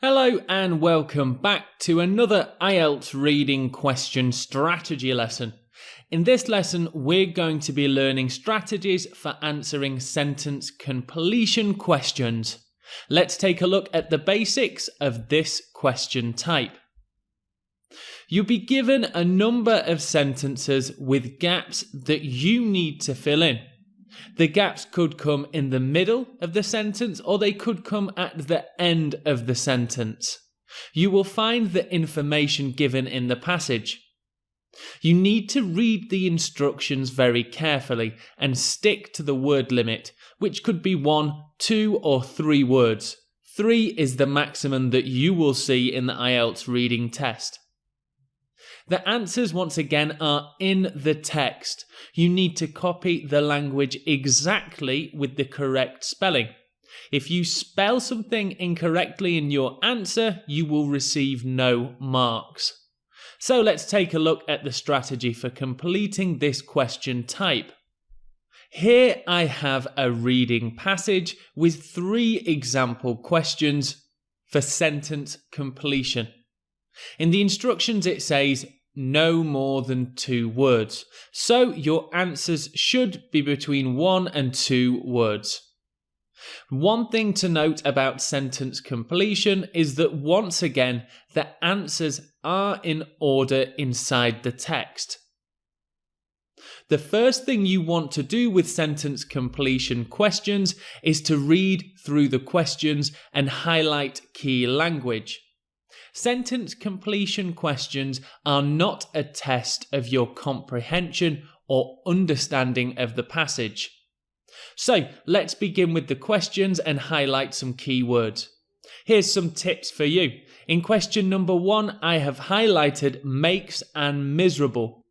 Hello and welcome back to another IELTS reading question strategy lesson. In this lesson, we're going to be learning strategies for answering sentence completion questions. Let's take a look at the basics of this question type. You'll be given a number of sentences with gaps that you need to fill in. The gaps could come in the middle of the sentence or they could come at the end of the sentence. You will find the information given in the passage. You need to read the instructions very carefully and stick to the word limit, which could be 1, 2 or 3 words. 3 is the maximum that you will see in the IELTS reading test. The answers once again are in the text. You need to copy the language exactly with the correct spelling. If you spell something incorrectly in your answer, you will receive no marks. So let's take a look at the strategy for completing this question type. Here I have a reading passage with 3 example questions for sentence completion. In the instructions it says no more than 2 words, so your answers should be between 1 and 2 words. One thing to note about sentence completion is that once again the answers are in order inside the text. The first thing you want to do with sentence completion questions is to read through the questions and highlight key language. Sentence completion questions are not a test of your comprehension or understanding of the passage. So let's begin with the questions and highlight some key words. Here's some tips for you. In question number 1, I have highlighted makes and miserable.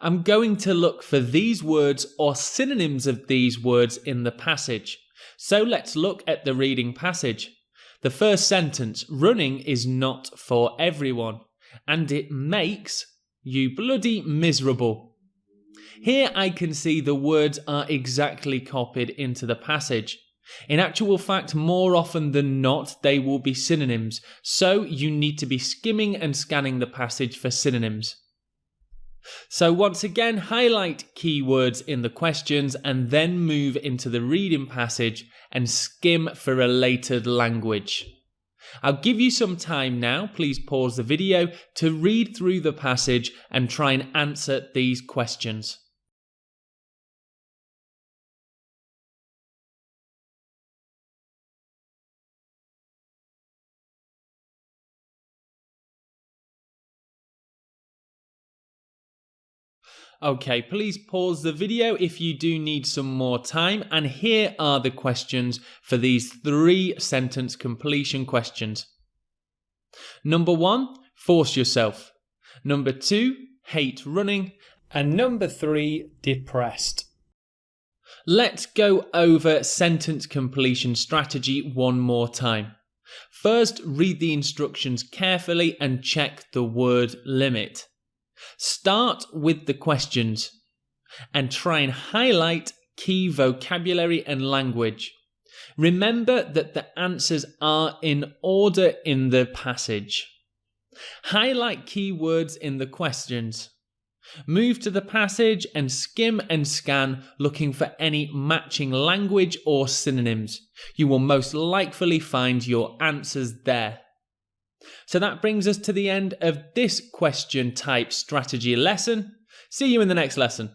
I'm going to look for these words or synonyms of these words in the passage. So let's look at the reading passage. The first sentence, running is not for everyone, and it makes you bloody miserable. Here I can see the words are exactly copied into the passage. In actual fact, more often than not, they will be synonyms, so you need to be skimming and scanning the passage for synonyms. So once again, highlight keywords in the questions and then move into the reading passage and skim for related language. I'll give you some time now, please pause the video, to read through the passage and try and answer these questions. Okay, please pause the video if you do need some more time, and here are the questions for these 3 sentence completion questions. Number 1, force yourself. Number 2, hate running. And number 3, depressed. Let's go over sentence completion strategy one more time. First, read the instructions carefully and check the word limit. Start with the questions and try and highlight key vocabulary and language. Remember that the answers are in order in the passage. Highlight key words in the questions. Move to the passage and skim and scan looking for any matching language or synonyms. You will most likely find your answers there. So that brings us to the end of this question type strategy lesson. See you in the next lesson.